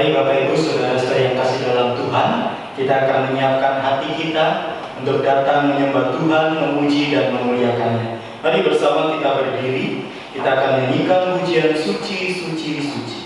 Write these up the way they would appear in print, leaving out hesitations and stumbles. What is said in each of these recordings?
Mari Bapak Ibu Saudara-saudara yang kasih dalam Tuhan, kita akan menyiapkan hati kita untuk datang menyembah Tuhan, memuji dan memuliakannya. Mari bersama kita berdiri, kita akan menyanyikan pujian suci, suci, suci.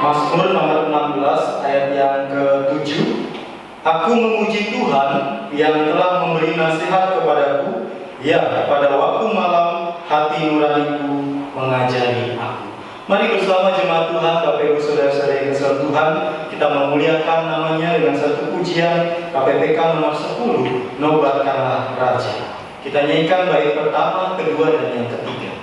Mazmur nomor 16 ayat yang ke-7. Aku memuji Tuhan yang telah memberi nasihat kepadaku. Ya, pada waktu malam hati nuraniku mengajari aku. Mari bersama jemaat Tuhan, Bapak Ibu Saudara-saudara yang kasih Tuhan, kita memuliakan namanya dengan satu pujian KPPK nomor 10, Nobatkanlah Raja. Kita nyanyikan bait pertama, kedua, dan yang ketiga.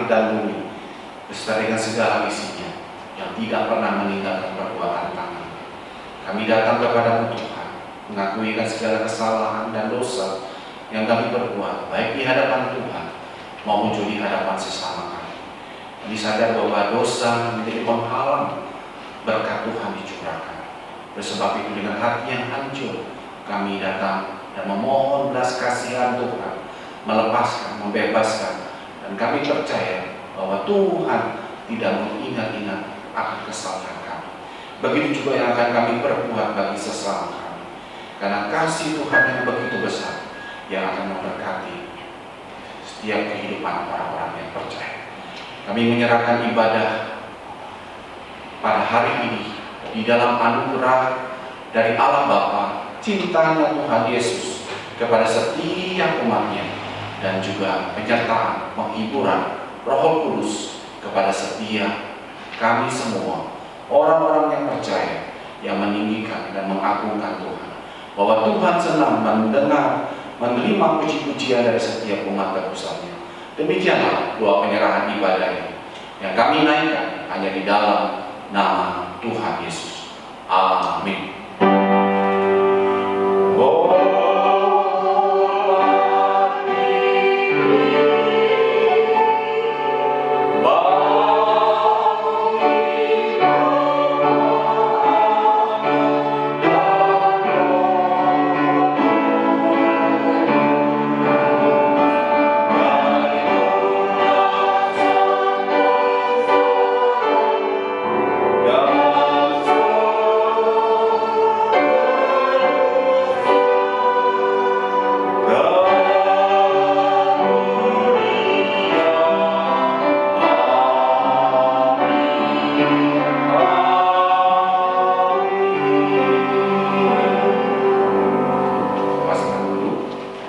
dan bumi beserta dengan segala isinya, yang tidak pernah meninggalkan perbuatan tangan. Kami datang kepadamu Tuhan, mengakui segala kesalahan dan dosa yang kami perbuat, baik di hadapan Tuhan maupun di hadapan sesama kami. Kami sadar bahwa dosa menjadi penghalang berkat Tuhan dicurahkan. Oleh sebab itu, dengan hati yang hancur kami datang dan memohon belas kasihan Tuhan, melepaskan, membebaskan, dan kami percaya bahwa Tuhan tidak mengingat-ingat akan kesalahan kami. Begitu juga yang akan kami perbuat bagi sesama kami, karena kasih Tuhan yang begitu besar yang akan memberkati setiap kehidupan orang-orang yang percaya. Kami menyerahkan ibadah pada hari ini di dalam anugerah dari Allah Bapa, cintanya Tuhan Yesus kepada setiap umatnya, dan juga penyertaan, penghiburan Roh Kudus kepada setiap kami semua, orang-orang yang percaya, yang meninggikan dan mengagungkan Tuhan, bahwa Tuhan senang mendengar, menerima puji-pujian dari setiap umat tebusannya. Demikianlah doa penyerahan ibadah ini yang kami naikkan hanya di dalam nama Tuhan Yesus. Amin.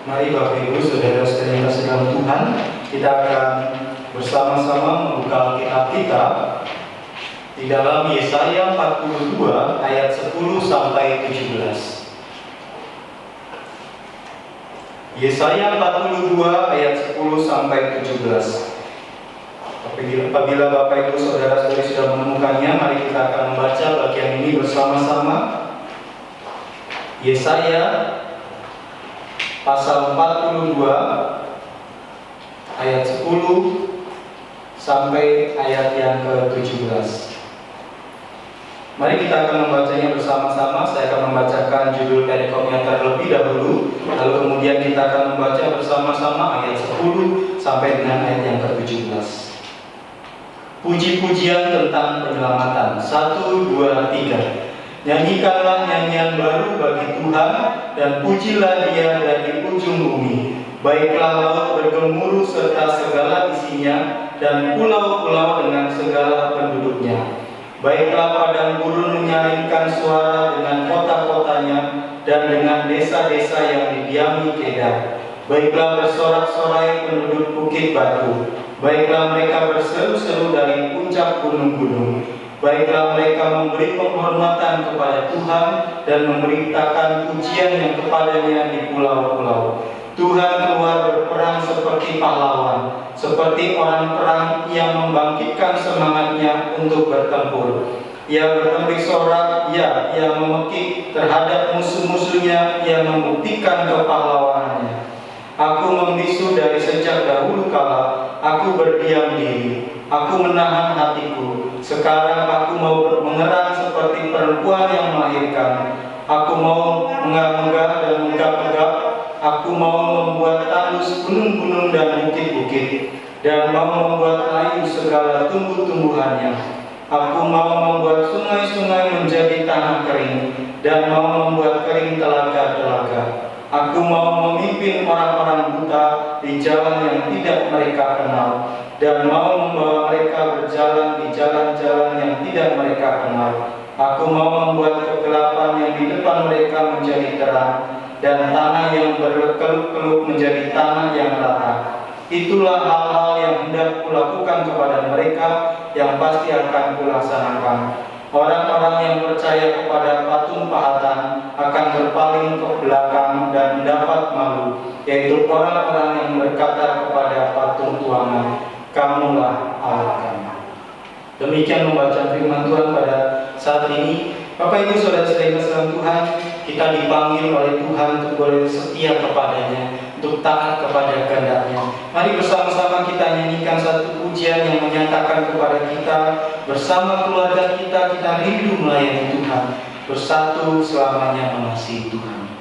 Mari Bapak Ibu, saudara-saudara yang kasih dalam Tuhan, kita akan bersama-sama membuka Alkitab kita di dalam Yesaya 42 ayat 10 sampai 17. Yesaya 42 ayat 10 sampai 17. Apabila Bapak Ibu saudara-saudari sudah menemukannya, mari kita akan membaca bagian ini bersama-sama. Yesaya pasal 42 ayat 10 sampai ayat yang ke-17. Mari kita akan membacanya bersama-sama. Saya akan membacakan judul perikopnya terlebih dahulu, lalu kemudian kita akan membaca bersama-sama ayat 10 sampai dengan ayat yang ke-17. Puji-pujian tentang penyelamatan. 1, 2, 3. Nyanyikanlah nyanyian baru bagi Tuhan, dan pujilah Dia dari ujung bumi. Baiklah laut bergemuruh serta segala isinya, dan pulau-pulau dengan segala penduduknya. Baiklah padang gurun menyalingkan suara dengan kota-kotanya, dan dengan desa-desa yang didiami Kedar. Baiklah bersorak-sorai penduduk bukit batu. Baiklah mereka berseru-seru dari puncak gunung-gunung. Baiklah mereka memberi penghormatan kepada Tuhan dan memberitakan pujian yang kepadanya di pulau-pulau. Tuhan keluar berperang seperti pahlawan, seperti orang perang yang membangkitkan semangatnya untuk bertempur. Ia bertembik sorak, ia memekik terhadap musuh-musuhnya, ia membuktikan kepahlawanannya. Aku membisu dari sejak dahulu kala, aku berdiam diri, aku menahan hatiku. Sekarang aku mau mengerang seperti perempuan yang melahirkan. Aku mau menggah-menggah dan menggap-menggap. Aku mau membuat tandus gunung-gunung dan bukit-bukit, dan mau membuat layu segala tumbuh-tumbuhannya. Aku mau membuat sungai-sungai menjadi tanah kering, dan mau membuat kering telaga-telaga. Aku mau memimpin orang-orang buta di jalan yang tidak mereka kenal, dan mau membawa mereka berjalan di jalan-jalan yang tidak mereka kenal. Aku mau membuat kegelapan yang di depan mereka menjadi terang, dan tanah yang berkeluk-keluk menjadi tanah yang rata. Itulah hal-hal yang hendak kulakukan kepada mereka, yang pasti akan kulaksanakan. Orang-orang yang percaya kepada patung pahatan akan berpaling ke belakang dan mendapat malu, yaitu orang-orang yang berkata kepada patung tuangan, Kamulah Allah kami. Demikian membaca firman Tuhan pada saat ini. Bapak Ibu Saudara-saudari dalam Tuhan, kita dipanggil oleh Tuhan untuk boleh setia kepadanya, untuk taat kepada kehendak-Nya. Mari bersama-sama kita nyanyikan satu pujian yang menyatakan kepada kita, bersama keluarga kita rindu melayani Tuhan, bersatu selamanya mengasihi Tuhan.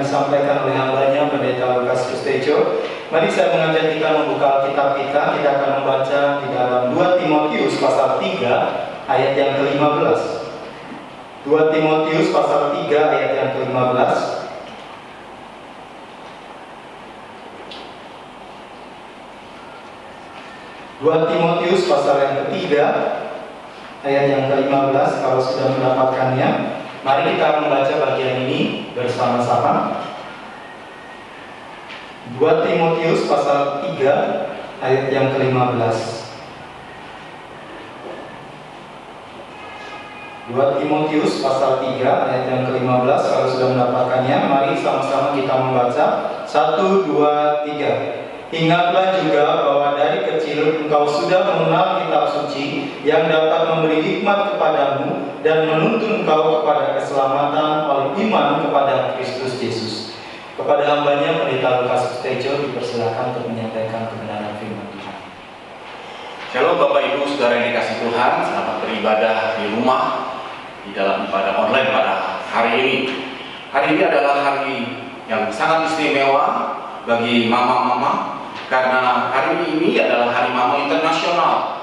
Disampaikan oleh hambanya Pendeta Lukas Kustejo. Mari saya mengajak kita membuka Alkitab kita. Kita akan membaca di dalam 2 Timotius pasal 3 ayat yang ke-15. 2 Timotius pasal 3 ayat yang ke-15. 2 Timotius pasal yang ketiga ayat yang ke-15. Kalau sudah mendapatkannya, mari kita membaca bagian ini bersama-sama. 2 Timotius pasal 3 ayat yang ke-15. 2 Timotius pasal 3 ayat yang ke-15. Kalau sudah mendapatkannya, mari sama-sama kita membaca. 1, 2, 3. Ingatlah juga bahwa dari kecil engkau sudah mengenal kitab suci yang dapat memberi hikmat kepadamu dan menuntun engkau kepada keselamatan oleh iman kepada Kristus Yesus. Kepada hambanya Pendeta Lukas Tejo dipersilakan untuk menyampaikan kebenaran firman Tuhan. Shalom Bapak Ibu Saudara yang dikasih Tuhan, selamat beribadah di rumah, di dalam ibadah online pada hari ini. Hari ini adalah hari yang sangat istimewa bagi mama-mama, karena hari ini adalah hari Mama Internasional.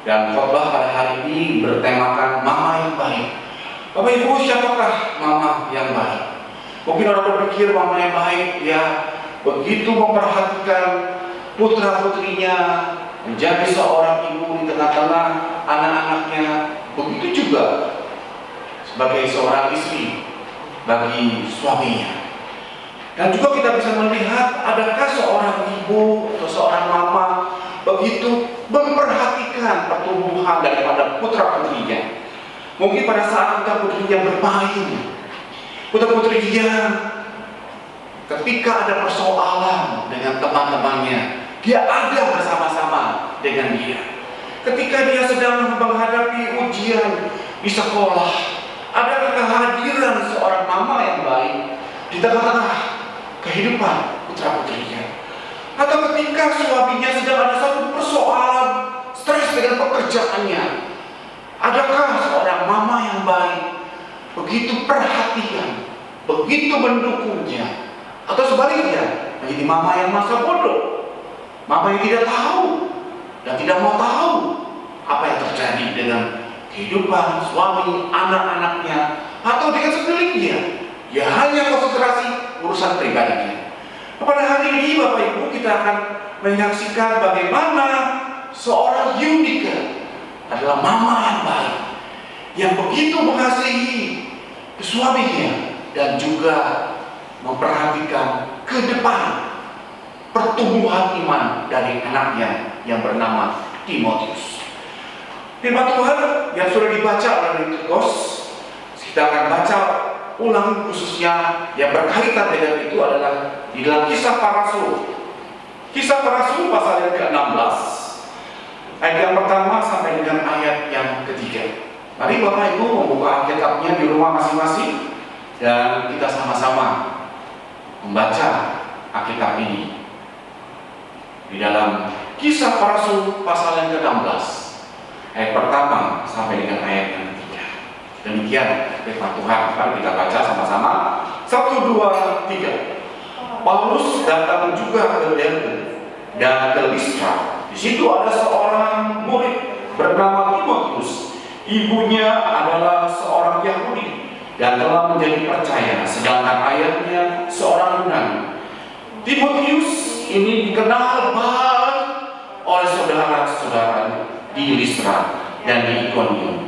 Dan khotbah pada hari ini bertemakan Mama yang Baik. Bapak Ibu, siapakah Mama yang baik? Mungkin orang berpikir mama yang baik, ya begitu memperhatikan putra-putrinya, menjadi seorang ibu di tengah-tengah anak-anaknya. Begitu juga sebagai seorang istri bagi suaminya. Dan juga kita bisa melihat, adakah seorang ibu atau seorang mama begitu memperhatikan pertumbuhan daripada putra-putrinya. Mungkin pada saat putra-putrinya bermain, putra-putrinya ketika ada persoalan dengan teman-temannya, dia ada bersama-sama dengan dia. Ketika dia sedang menghadapi ujian di sekolah, ada kehadiran seorang mama yang baik di tengah-tengah kehidupan putra-putrinya. Atau ketika suaminya sedang ada satu persoalan stres dengan pekerjaannya, adakah seorang mama yang baik begitu perhatian, begitu mendukungnya? Atau sebaliknya, menjadi mama yang masa bodoh, mama yang tidak tahu dan tidak mau tahu apa yang terjadi dengan kehidupan suami, anak-anaknya, atau dengan sekelilingnya. Ya hanya konsentrasi urusan pribadinya. Pada hari ini Bapak Ibu, kita akan menyaksikan bagaimana seorang Yunike adalah mama yang baik, yang begitu mengasihi suaminya dan juga memperhatikan ke depan pertumbuhan iman dari anaknya yang bernama Timotius. Firman Tuhan yang sudah dibaca oleh Titus, kita akan baca ulang khususnya yang berkaitan dengan itu adalah di dalam Kisah Para Rasul. Kisah Para Rasul pasal yang ke-16, ayat yang pertama sampai dengan ayat yang ketiga. Mari Bapak Ibu membuka Alkitabnya di rumah masing-masing dan kita sama-sama membaca Alkitab ini di dalam Kisah Para Rasul pasal yang ke-16, ayat pertama sampai dengan ayat yang ketiga. Demikian firman Tuhan. Mari kita baca sama-sama. 1, 2, 3. Paulus datang juga ke Derbe dan ke Listra. Di situ ada seorang murid bernama Timotius. Ibunya adalah seorang Yahudi dan telah menjadi percaya, sedangkan ayahnya seorang Yunani. Timotius ini dikenal baik oleh saudara-saudara di Listra dan di Ikonium.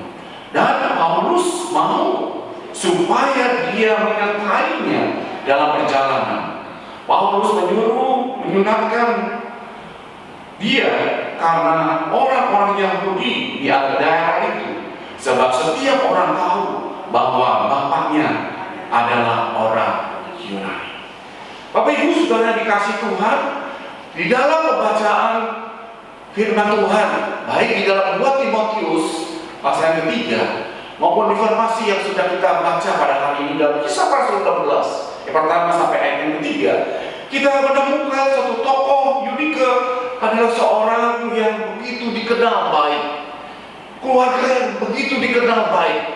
Dan Paulus mau supaya dia menyertainya dalam perjalanan. Paulus menyunatkan dia karena orang-orang Yahudi di daerah itu, sebab setiap orang tahu bahwa bapaknya adalah orang Yunani. Bapak Ibu Saudara dikasih Tuhan, di dalam pembacaan firman Tuhan, baik di dalam 2 Timotius pasal yang ketiga maupun informasi yang sudah kita baca pada hari ini dalam Kisah Para Rasul 16 yang pertama sampai ayat yang ketiga, kita menemukan satu tokoh Yunike adalah seorang yang begitu dikenal baik, keluarga yang begitu dikenal baik,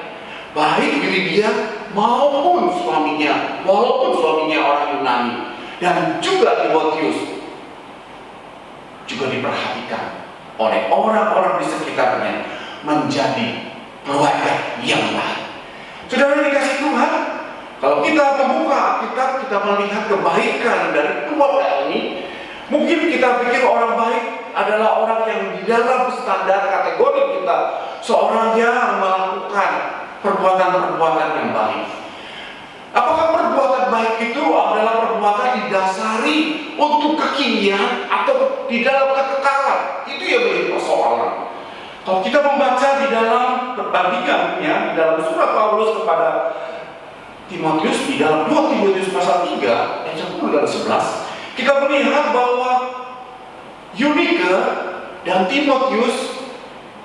baik diri dia maupun suaminya, walaupun suaminya orang Yunani. Dan juga Timotius juga diperhatikan oleh orang-orang di sekitarnya menjadi keluarga yang baik. Saudara dikasih Tuhan, kalau kita membuka Alkitab, kita melihat kebaikan dari keluarga ini. Mungkin kita pikir orang baik adalah orang yang di dalam standar kategori kita, seorang yang melakukan perbuatan-perbuatan yang baik. Apakah perbuatan baik itu adalah perbuatan didasari untuk kekinian atau di dalam kekekalan? Itu yang menjadi persoalan. Kalau kita membaca di dalam perbandingannya, di dalam surat Paulus kepada Timotius, di dalam 2 Timotius pasal 3 ayat 10 dan 11, kita melihat bahwa Yunike dan Timotius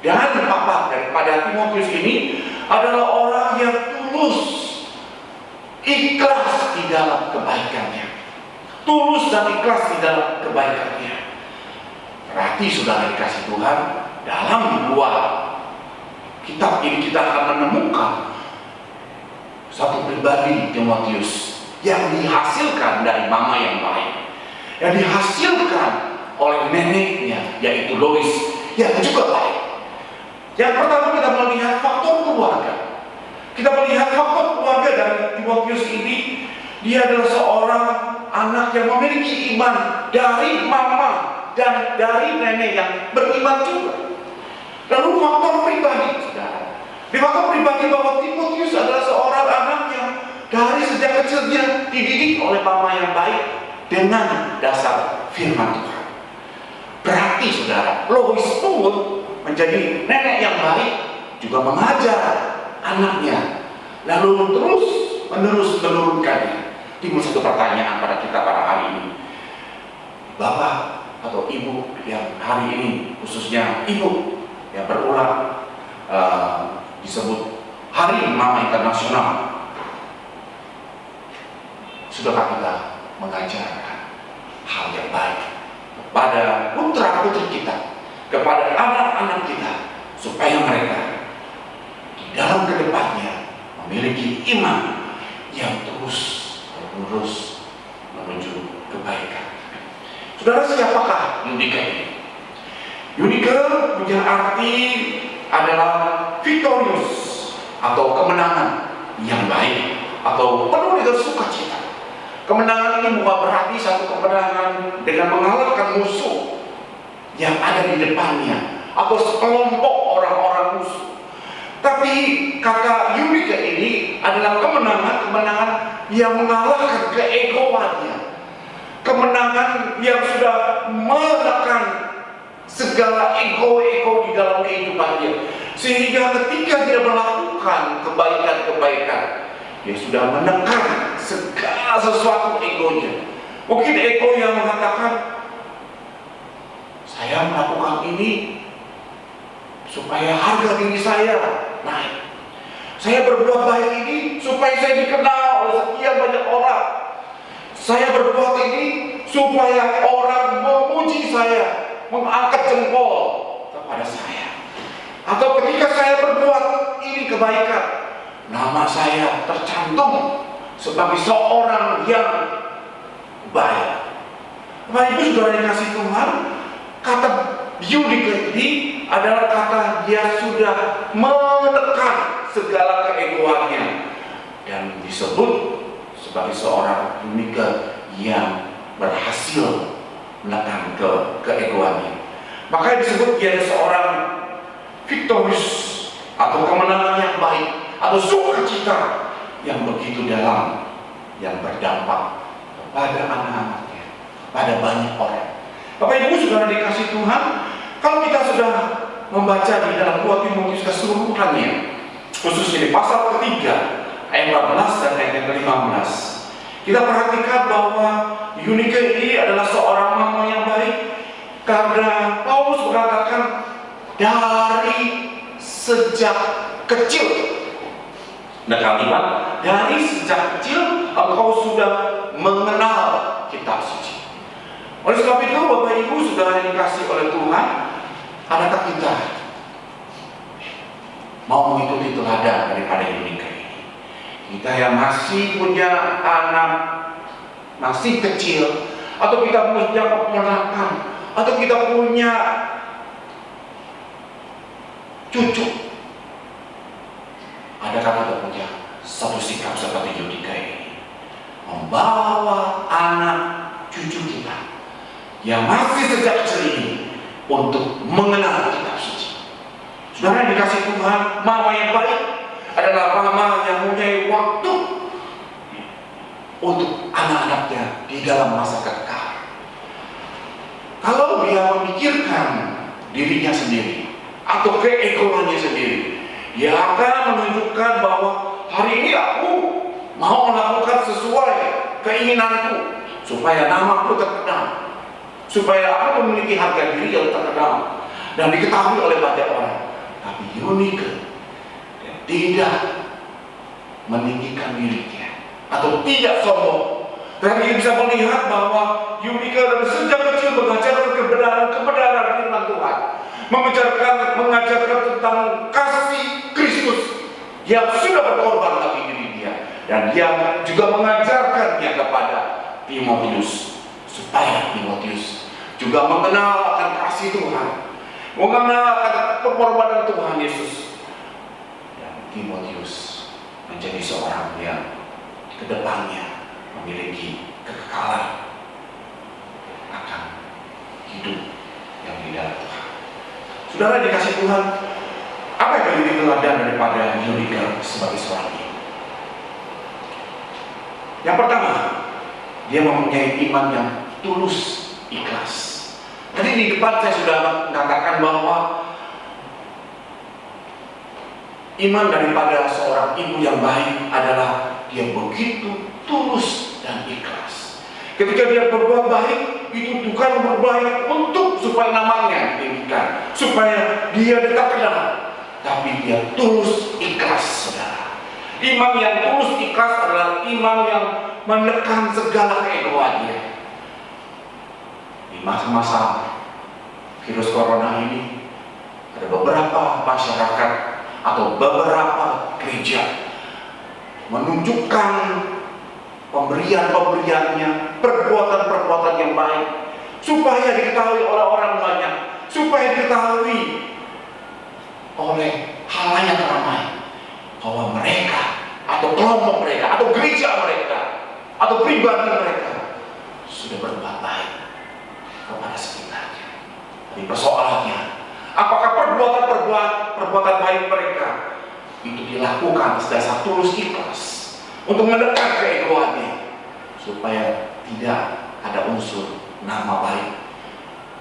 dan papa daripada Timotius ini adalah orang yang tulus, ikhlas di dalam kebaikannya. tulus dan ikhlas di dalam kebaikannya. Berarti saudara dikasih Tuhan, dalam dua kitab ini kita akan menemukan satu pribadi Timotius yang dihasilkan dari mama yang baik, yang dihasilkan oleh neneknya yaitu Lois yang juga baik. Yang pertama kita melihat faktor keluarga. Kita melihat faktor keluarga dari Timotius ini. Dia adalah seorang anak yang memiliki iman dari mama dan dari nenek yang beriman juga. Lalu faktor pribadi, saudara. Di faktor pribadi bahwa Timotius adalah seorang anak yang dari sejak kecilnya dididik oleh mama yang baik dengan dasar firman Tuhan. Berarti saudara, Lois pun menjadi nenek yang baik, juga mengajar anaknya, lalu terus menerus menurunkannya. Timbul satu pertanyaan pada kita pada hari ini, bapak atau ibu yang hari ini, khususnya ibu yang berulang disebut Hari Mama Internasional, sudahkah kita mengajarkan hal yang baik kepada putra putri kita, kepada anak-anak kita, supaya mereka di dalam kedepannya memiliki iman yang terus menerus menuju kebaikan. Saudara, siapakah Yunike ini? Yunike punya arti adalah victorious atau kemenangan yang baik atau penuh dengan sukacita. Kemenangan ini bukan berarti satu kemenangan dengan mengalahkan musuh yang ada di depannya atau sekelompok orang-orang musuh. Tapi kata Yunike ini adalah kemenangan yang mengalahkan keegoannya, kemenangan yang sudah menekan segala ego-ego di dalam kehidupannya, sehingga ketika dia melakukan kebaikan-kebaikan, dia sudah menekan segala sesuatu egonya. Mungkin ego yang mengatakan, saya melakukan ini supaya harga diri saya naik. Saya berbuat baik ini supaya saya dikenal oleh sekian banyak orang. Saya berbuat ini supaya orang memuji saya, mengangkat jempol kepada saya. Atau ketika saya berbuat ini kebaikan, nama saya tercantum sebagai seorang yang baik. Bapak Ibu saudara yang kasih Tuhan, kata Yunike ini adalah kata dia sudah menekan segala keegoannya dan disebut sebagai seorang Yunike yang berhasil menekan keegoannya. Makanya disebut dia adalah seorang victorious atau kemenangan yang baik atau sukacita yang begitu dalam, yang berdampak kepada anak-anaknya, pada banyak orang. Bapak Ibu saudara dikasih Tuhan, kalau kita sudah membaca di dalam 2 Timotius keseluruhannya, khususnya di pasal ketiga ayat 14 dan ayat yang ke-15, kita perhatikan bahwa Yunike ini adalah seorang mama yang baik, karena Paulus mengatakan dari sejak kecil. Nah, kalimat dari sejak kecil engkau sudah mengenal kitab suci. Oleh sebab itu Bapak Ibu saudara yang dikasih oleh Tuhan, adakah kita mau mengikuti teladan daripada Yunike ini? Kita yang masih punya anak masih kecil, atau kita punya keponakan, atau kita punya cucu, adakah kita punya satu sikap seperti Yunike ini, membawa anak cucu kita yang masih sejak kecil ini untuk mengenal kitab suci? Saudara yang dikasih Tuhan, mama yang baik adalah mama yang mempunyai waktu untuk anak-anaknya di dalam masa kekal. Kalau dia memikirkan dirinya sendiri atau keegoannya sendiri, dia akan menunjukkan bahwa hari ini aku mau melakukan sesuai keinginanku supaya namaku terkenal, supaya aku memiliki harga diri yang terkenal dan diketahui oleh banyak orang. Tapi Yunike tidak meninggikan dirinya atau tidak sombong, Dan kita bisa melihat bahwa Yunike dari sejak kecil mengajarkan kebenaran firman Tuhan, mengajarkan tentang kasih Kristus yang sudah berkorban bagi diri dia, dan dia juga mengajarkannya kepada Timotius supaya Timotius juga mengenal akan kasih Tuhan, mengenal akan pengorbanan Tuhan Yesus, dan Timotius menjadi seorang yang kedepannya memiliki kekekalan akan hidup yang di dalam Tuhan. Saudara dikasih Tuhan, apa yang menjadi teladan daripada Yunike sebagai seorang ibu? Yang pertama, dia mempunyai iman yang tulus, ikhlas. Tadi di depan saya sudah mengatakan bahwa iman daripada seorang ibu yang baik adalah dia begitu tulus dan ikhlas. Ketika dia berbuat baik, itu bukan berbaik untuk supaya namanya ditinggikan, supaya dia dikenal, tapi dia tulus ikhlas, saudara. Iman yang tulus ikhlas adalah iman yang menekan segala keegoan dia. Di masa-masa virus corona ini, ada beberapa masyarakat atau beberapa gereja menunjukkan pemberian-pemberiannya, perbuatan-perbuatan yang baik, supaya diketahui oleh orang banyak, supaya diketahui oleh halayak ramai bahwa mereka atau kelompok mereka atau gereja mereka atau pribadi mereka sudah berbuat baik kepada sekitarnya. Tapi persoalannya, apakah perbuatan baik mereka itu dilakukan secara tulus ikhlas untuk menekan keegoannya, supaya tidak ada unsur nama baik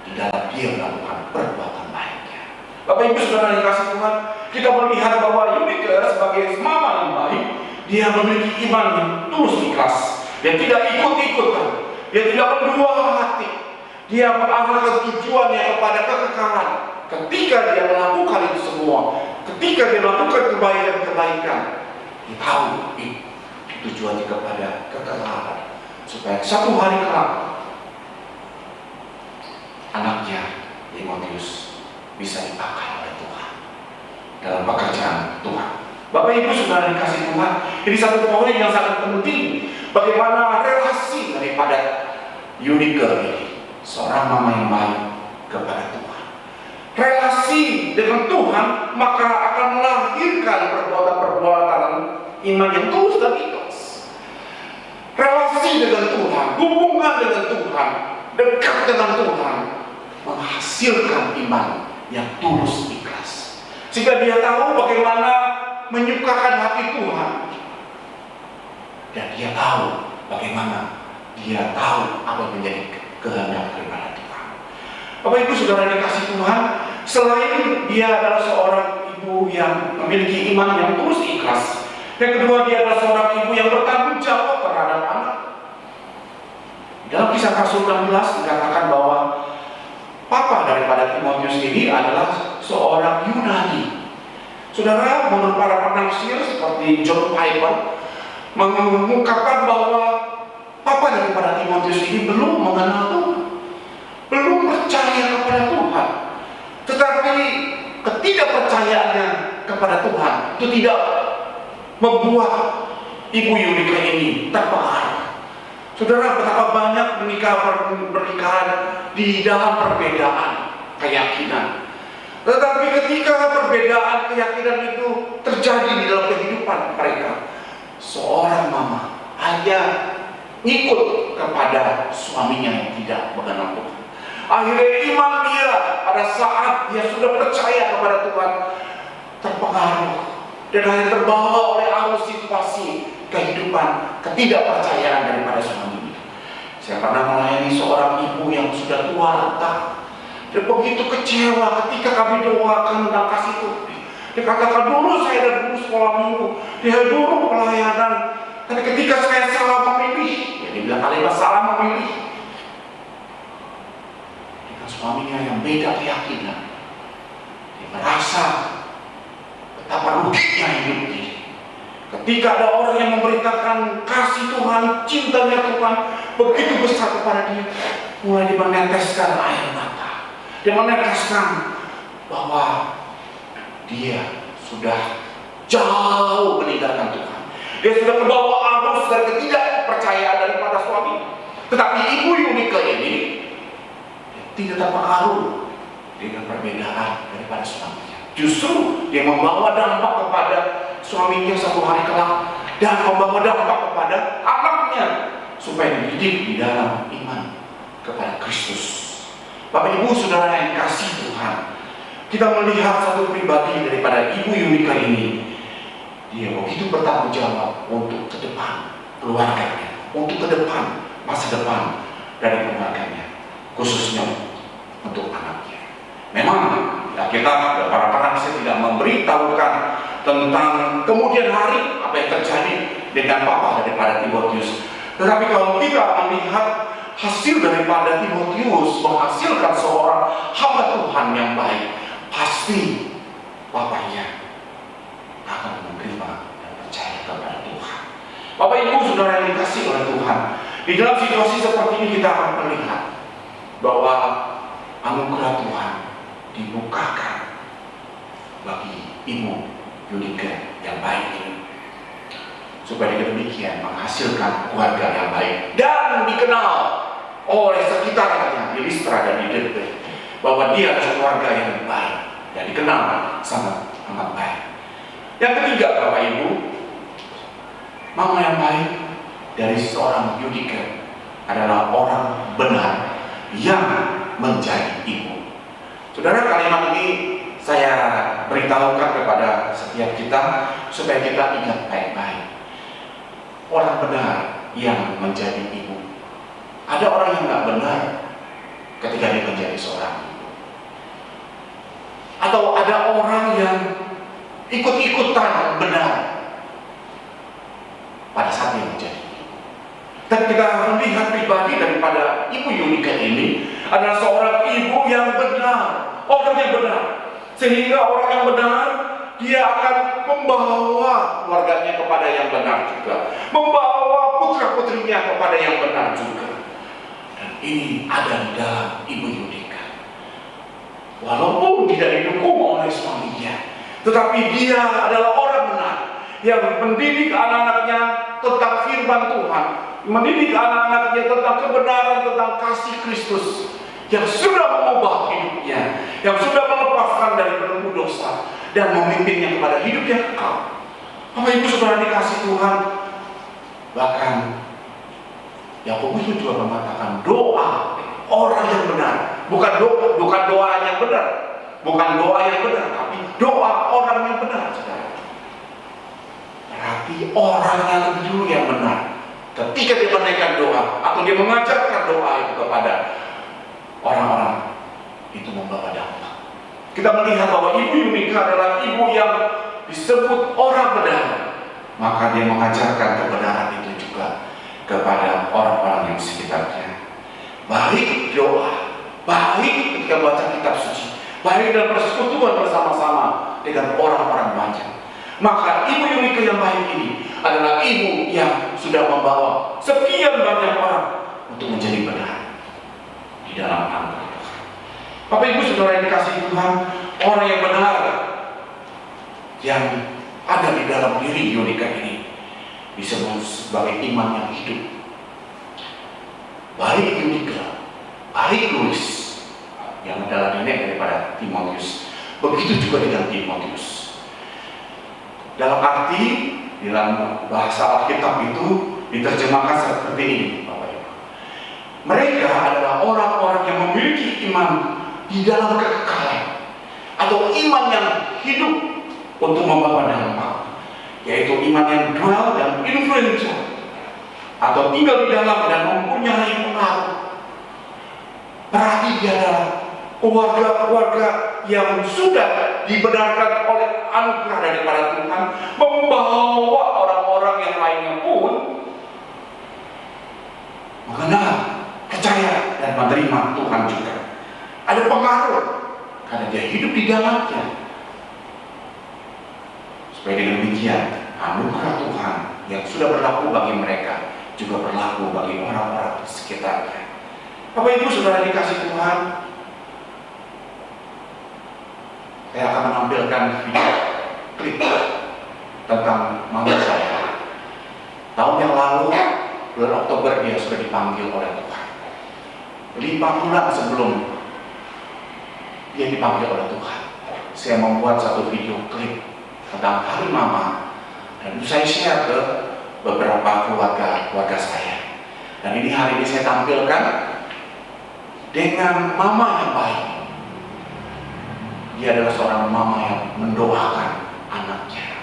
di dalam dia melakukan perbuatan baiknya. Bapak Ibu Saudara yang dikasih Tuhan, kita melihat bahwa Yunike sebagai mama yang baik, dia memiliki iman yang tulus ikhlas. Dia tidak ikut-ikutan, dia tidak berdua hati, dia mengarahkan tujuannya kepada kekekalan. Ketika dia melakukan itu semua, ketika dia melakukan kebaikan-kebaikan, dia tahu tujuannya kepada kekekalan, supaya satu hari kelak anaknya Timotius bisa dipakai oleh Tuhan dalam pekerjaan Tuhan. Bapak Ibu Saudara dikasih Tuhan, ini satu poin yang sangat penting, bagaimana relasi daripada Yunike ini, seorang mama yang baik kepada Tuhan. Relasi dengan Tuhan maka akan melahirkan perbuatan-perbuatan iman yang tulus dan ikhlas. Relasi dengan Tuhan, hubungan dengan Tuhan, dekat dengan Tuhan, menghasilkan iman yang tulus ikhlas. Sehingga dia tahu bagaimana menyukakan hati Tuhan, dan dia tahu bagaimana dia tahu apa menjadi kehendak daripada Tuhan. Bapak Ibu Saudara dikasih Tuhan, selain dia adalah seorang ibu yang memiliki iman yang tulus ikhlas, yang kedua dia adalah seorang ibu yang bertanggung jawab terhadap anak. Dalam Kisah Rasul 16 dikatakan bahwa papa daripada Timotius ini adalah seorang Yunani. Saudara, menurut para penafsir seperti John Piper mengungkapkan bahwa papa daripada Timotius ini belum mengenal Tuhan, belum percaya kepada Tuhan. Tetapi ketidakpercayaannya kepada Tuhan itu tidak membuat ibu Yunike ini terpengaruh. Saudara, betapa banyak pernikahan di dalam perbedaan keyakinan. Tetapi ketika perbedaan keyakinan itu terjadi di dalam kehidupan mereka, seorang mama hanya ikut kepada suaminya yang tidak mengenal Tuhan. Akhirnya iman dia pada saat dia sudah percaya kepada Tuhan terpengaruh dan hanya terbawa oleh arus situasi kehidupan ketidakpercayaan daripada suami. Saya pernah melayani seorang ibu yang sudah tua renta. Dia begitu kecewa ketika kami doakan tentang kasih Tuhan. Dia katakan, dulu saya ada dulu sekolah minggu, dia dulu pelayanan, tapi ketika saya salah memilih, ya dia bilang kalimat salah memilih, dengan suaminya yang beda keyakinan, dia merasa betapa ruginya hidup dia. Ketika ada orang yang memberitakan kasih Tuhan, cintanya Tuhan begitu besar kepada dia, mulai dia meneteskan air mata. Dia meneteskan bahwa dia sudah jauh meninggalkan Tuhan. Dia sudah terbawa arus dan ketidakpercayaan daripada suami. Tetapi ibu Yunike ini tidak terpengaruh dengan perbedaan daripada suaminya. Justru dia membawa dampak kepada suaminya satu hari kelak, dan membawa dampak kepada anaknya supaya dididik di dalam iman kepada Kristus. Bapak Ibu Saudara yang kasih Tuhan, kita melihat satu pribadi daripada ibu Yunike ini. Dia begitu bertanggung jawab untuk ke depan keluarganya, untuk ke depan masa depan dari keluarganya, khususnya untuk anaknya. Memang kita para penasihat tidak memberitahukan tentang kemudian hari apa yang terjadi dengan papa daripada Timotius. Tetapi kalau kita melihat hasil daripada Timotius menghasilkan seorang hamba Tuhan yang baik, pasti papanya akan menerima dan percaya kepada Tuhan. Bapak Ibu Saudara yang dikasihi oleh Tuhan, di dalam situasi seperti ini kita akan melihat bahwa anugerah Tuhan dibukakan bagi ibu Yunike yang baik ini, supaya dengan demikian menghasilkan keluarga yang baik dan dikenal oleh sekitarnya di Listra dan di Derbe bahwa dia adalah keluarga yang baik dan dikenal sangat amat baik. Yang ketiga, Bapak Ibu, mama yang baik dari seorang Yunike adalah orang benar yang menjadi ibu. Saudara, kalimat ini saya beritahukan kepada setiap kita supaya kita ingat baik-baik. Orang benar yang menjadi ibu. Ada orang yang nggak benar ketika dia menjadi seorang ibu. Atau ada orang yang ikut-ikutan benar pada saat dia menjadi ibu. Dan kita melihat pribadi daripada ibu Yunike ini adalah seorang ibu yang benar, orang yang benar. Sehingga orang yang benar, dia akan membawa keluarganya kepada yang benar juga, membawa putra-putrinya kepada yang benar juga. Dan ini ada di dalam ibu Yunike. Walaupun tidak didukung oleh suaminya, tetapi dia adalah orang benar yang mendidik anak-anaknya tentang firman Tuhan, mendidik anak-anaknya tentang kebenaran, tentang kasih Kristus yang sudah mengubah hidupnya, yang sudah melepaskan dari belenggu dosa dan memimpinnya kepada hidup yang kekal. Bapak Ibu Saudara dikasih Tuhan, bahkan Yakobus juga mengatakan doa orang yang benar, bukan doa yang benar, bukan doa yang benar, tapi doa orang yang benar. Saudara, berarti orang yang lebih dulu yang benar ketika dia menaikkan doa atau dia mengajarkan doa itu kepada orang-orang, itu membawa dampak. Kita melihat bahwa ibu Yunike adalah ibu yang disebut orang benar, maka dia mengajarkan kebenaran itu juga kepada orang-orang yang sekitarnya. Baik doa, baik ketika baca kitab suci, baik dalam persekutuan bersama-sama dengan orang-orang banyak. Maka ibu Yunike yang baik ini adalah ibu yang sudah membawa sekian banyak orang untuk menjadi benar di dalam anugerah Tuhan. Bapak Ibu Saudara yang dikasihi Tuhan, orang yang benar yang ada di dalam diri Yunike ini disebut sebagai iman yang hidup. Baik Yunike, baik Louis yang adalah nenek daripada Timotius, begitu juga dengan Timotius. Dalam arti, dalam bahasa Alkitab itu diterjemahkan seperti ini, Bapak Ibu. Mereka adalah orang-orang yang memiliki iman di dalam kekekalan, atau iman yang hidup untuk membawa dampak, yaitu iman yang dual dan influential, atau tinggal di dalam dan mempunyai pengaruh. Berarti dia adalah keluarga-keluarga yang sudah dibenarkan oleh anugerah daripada Tuhan, membawa orang-orang yang lainnya pun mengenal, percaya, dan menerima Tuhan juga. Ada pengaruh karena dia hidup di dalamnya. Supaya dengan demikian anugerah Tuhan yang sudah berlaku bagi mereka juga berlaku bagi orang-orang di sekitarnya. Bapak Ibu Saudara dikasih Tuhan, saya akan menampilkan video klip tentang mama saya. Tahun yang lalu, bulan Oktober, dia sudah dipanggil oleh Tuhan. 5 bulan sebelum dia dipanggil oleh Tuhan, saya membuat satu video klip tentang hari mama, dan itu saya share ke beberapa keluarga saya. Dan ini hari ini saya tampilkan dengan mama yang baik. Dia adalah seorang mama yang mendoakan anaknya,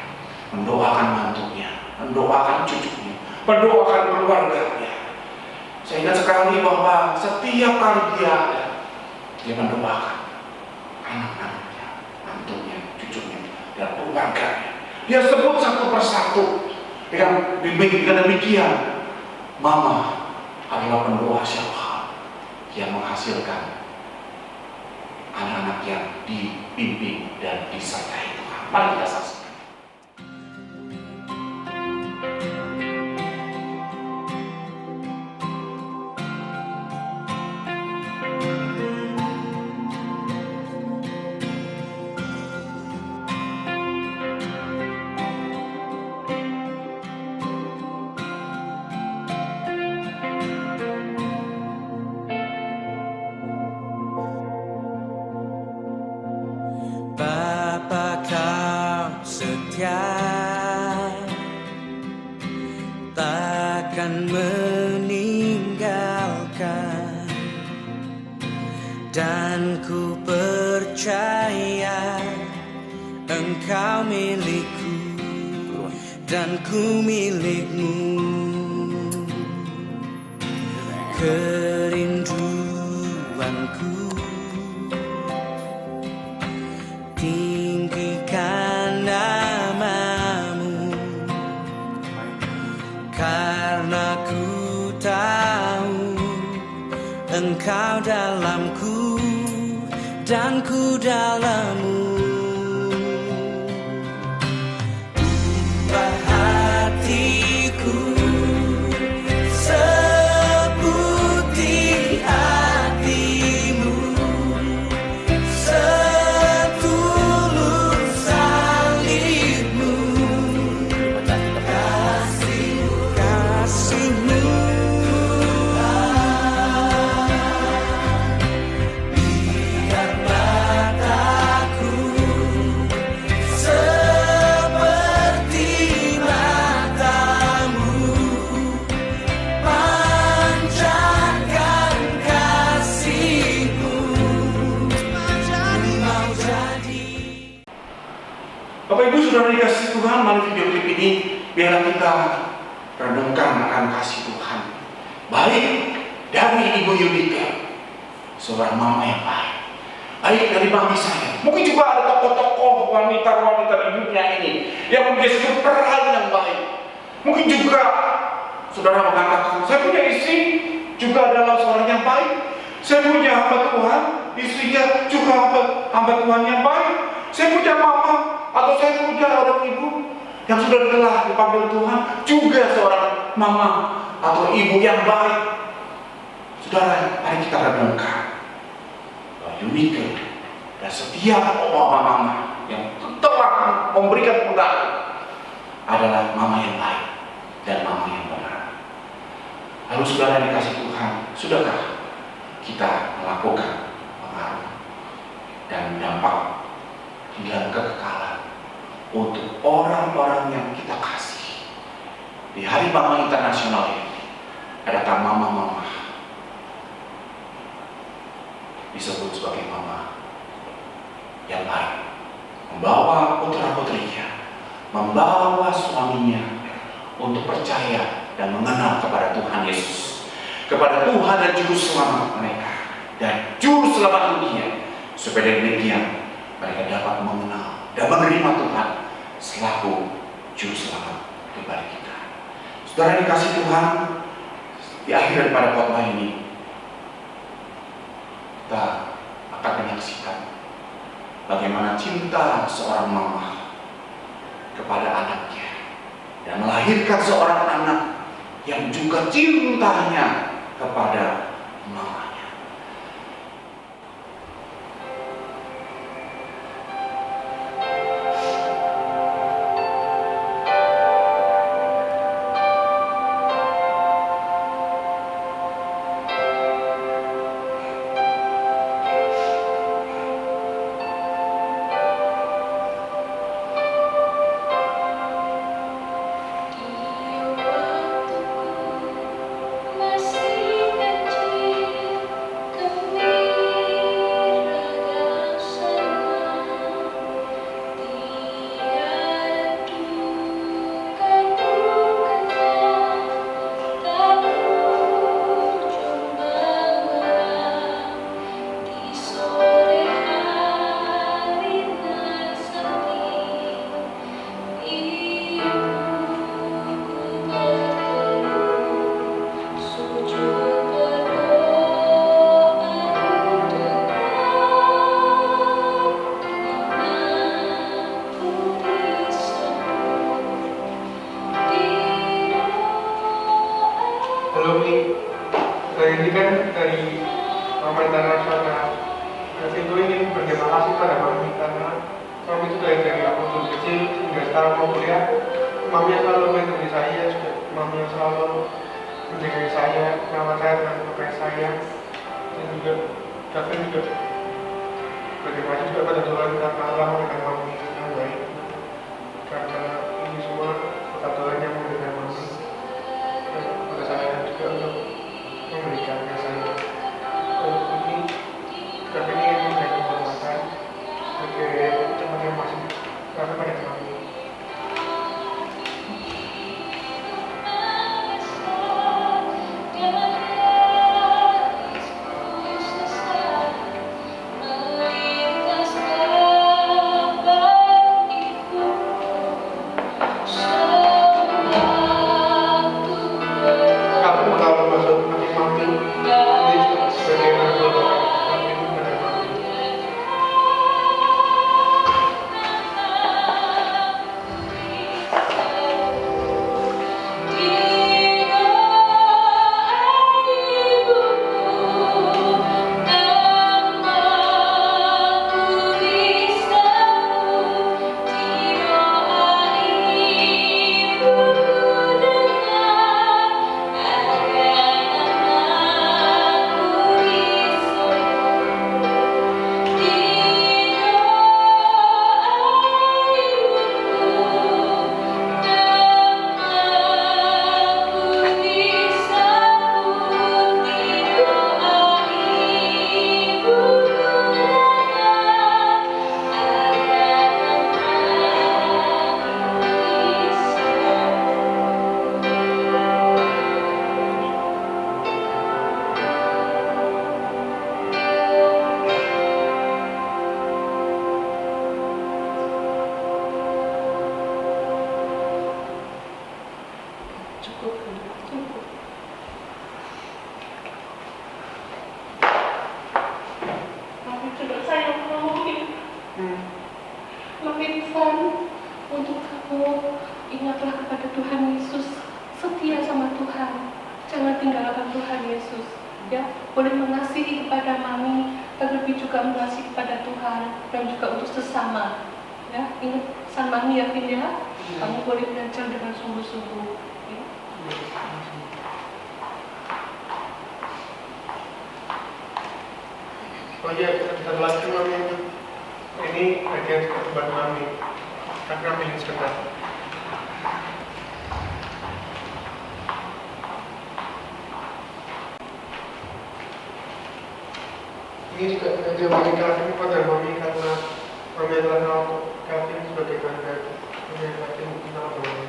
mendoakan mantunya, mendoakan cucunya, mendoakan keluarganya. Saya ingat sekali bahwa setiap kali dia mendoakan anak-anaknya, mantunya, cucunya, dan keluarganya. Dia sebut satu persatu dengan demikian, mama adalah pendoa syafa'at yang menghasilkan anak-anak yang dibimbing dan disertai Tuhan. Mari kita saksikan. Bapa kau setia, takkan meninggalkan, dan ku percaya Engkau milikku dan ku milikmu. Kerinduanku tinggikan namamu, karena ku tahu Engkau dalamku dan ku dalammu. Ubah hatiku seputih hatimu, setulus salibmu, kasihmu. Biar mataku seperti matamu, pancarkan kasihmu, mau jadi. Bapak Ibu Saudara dikasih Tuhan, mari video klip ini biarlah kita renungkan akan kasih Tuhan. Baik dari Ibu Yudika, seorang mama yang baik. Baik dari mami saya. Mungkin juga ada tokoh-tokoh wanita-wanita di dunia ini yang memiliki peran yang baik. Mungkin juga saudara mengatakan, saya punya istri juga adalah seorang yang baik. Saya punya hamba Tuhan, istrinya juga hamba Tuhan yang baik. Saya punya mama atau saya punya orang ibu yang sudah telah dipanggil Tuhan, juga seorang mama atau ibu yang baik. Saudara, mari kita renungkan bahwa Yunike dan setiap mama yang telah memberikan pengaruh adalah mama yang baik dan mama yang benar. Lalu saudara dikasih Tuhan, sudahkah kita melakukan pengaruh dan dampak dan kekekalan untuk orang-orang yang kita kasih? Di Hari Mama Internasional ini, adakah mama-mama disebut sebagai mama yang baik, membawa putra-putrinya, membawa suaminya untuk percaya dan mengenal kepada Tuhan Yesus, kepada Tuhan dan Juru Selamat mereka dan Juru Selamat dunia, supaya demikian mereka dapat mengenal dan menerima Tuhan selaku Juru Selamat pribadi kita. Saudara dikasih Tuhan, di akhir daripada khotbah ini kita akan menyaksikan bagaimana cinta seorang mama kepada anaknya dan melahirkan seorang anak yang juga cintanya kepada mamanya. Halo Mi, saya ini kan dari Mama Internasional. Saya itu ingin berterima kasih pada Mami karena Mami itu dari aku dulu kecil hingga sekarang mau kuliah. Mami yang selalu mentoring saya, juga Mami yang selalu menjaga saya, merawat saya dengan pakai saya. Dan juga Kevin juga berterima kasih juga pada Tuhan karena Allah memberikan Mami yang baik. Karena ini semua berkat Tuhan yang memberikan Mami. Pada saya juga untuk memberikan saya ini tapi ini memberikan penghormatan sebagai teman yang masih karena pada kami. Untuk kamu, ingatlah kepada Tuhan Yesus, setia sama Tuhan, jangan tinggalkan Tuhan Yesus. Ya, boleh mengasihi kepada Mami, terlebih juga mengasihi kepada Tuhan dan juga untuk sesama. Ya, ingat pesan Mami ya, Vin ya. Kamu boleh belajar dengan sungguh-sungguh. Ya. Oh iya, satu lagi Mami, ini bagian buat Mami. Aku ambilin sebentar. Ini juga dia bagi Kevin pada Mami karena Mami adalah kenal Kevin sebagai kakak. Mami Kevin kenal Mami.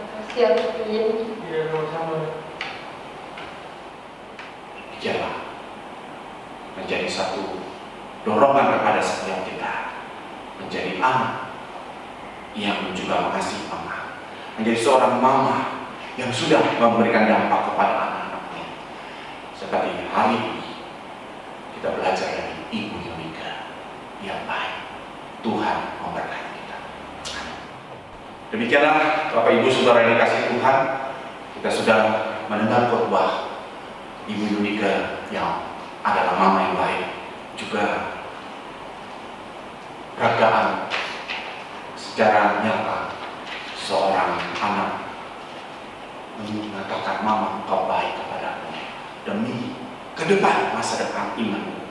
Makasih ya, Vin. Iya, sama-sama. Biarlah menjadi satu dorongan kepada setiap kita menjadi anak yang juga mengasihi mama, menjadi seorang mama yang sudah memberikan dampak kepada anak-anaknya. Seperti hari ini kita belajar dari Ibu Yumika yang baik. Tuhan memberkati kita. Demikianlah Bapak Ibu Saudara yang dikasihi Tuhan, kita sudah mendengar khotbah Ibu Yunika yang adalah mama yang baik, juga peragaan secara nyata seorang anak mengatakan, "Mama, engkau baik kepadaku demi ke depan masa depan imanmu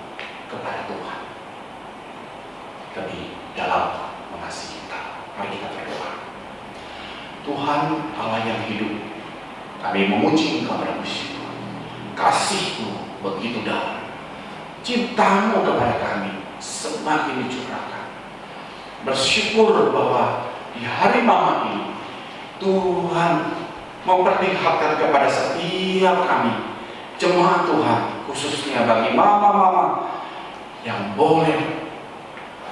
kepada Tuhan, demi dalam mengasihi kita." Mari kita berdoa. Tuhan Allah yang hidup, kami memuji Engkau pada bersyukur. Kasih-Mu begitu dalam, cinta-Mu kepada kami semakin dicurahkan. Bersyukur bahwa di hari mama ini Tuhan memperlihatkan kepada setiap kami jemaat Tuhan, khususnya bagi mama-mama yang boleh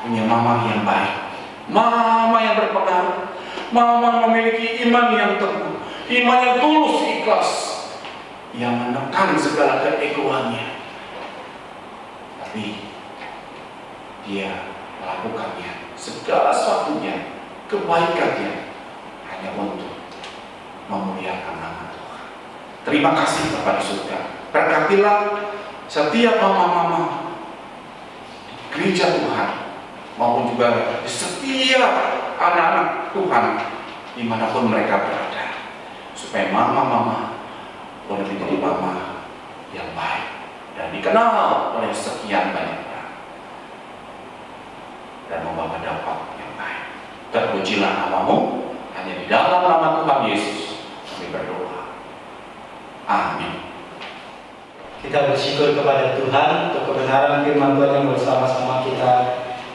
punya mama yang baik, mama yang berpengaruh, mama memiliki iman yang teguh, iman yang tulus ikhlas, yang menekan segala keegoannya, tapi dia melakukannya segala sesuatunya, kebaikannya hanya untuk memuliakan nama Tuhan. Terima kasih Bapa di surga. Berkatilah setiap mama-mama di gereja Tuhan, maupun juga di setiap anak-anak Tuhan dimanapun mereka berada, supaya mama-mama boleh menjadi mama yang baik dan dikenal oleh sekian banyak orang dan membawa dampak yang baik. Terpujilah namamu, hanya di dalam nama Tuhan Yesus kami berdoa. Amin. Kita bersyukur kepada Tuhan untuk kebenaran firman Tuhan yang bersama-sama kita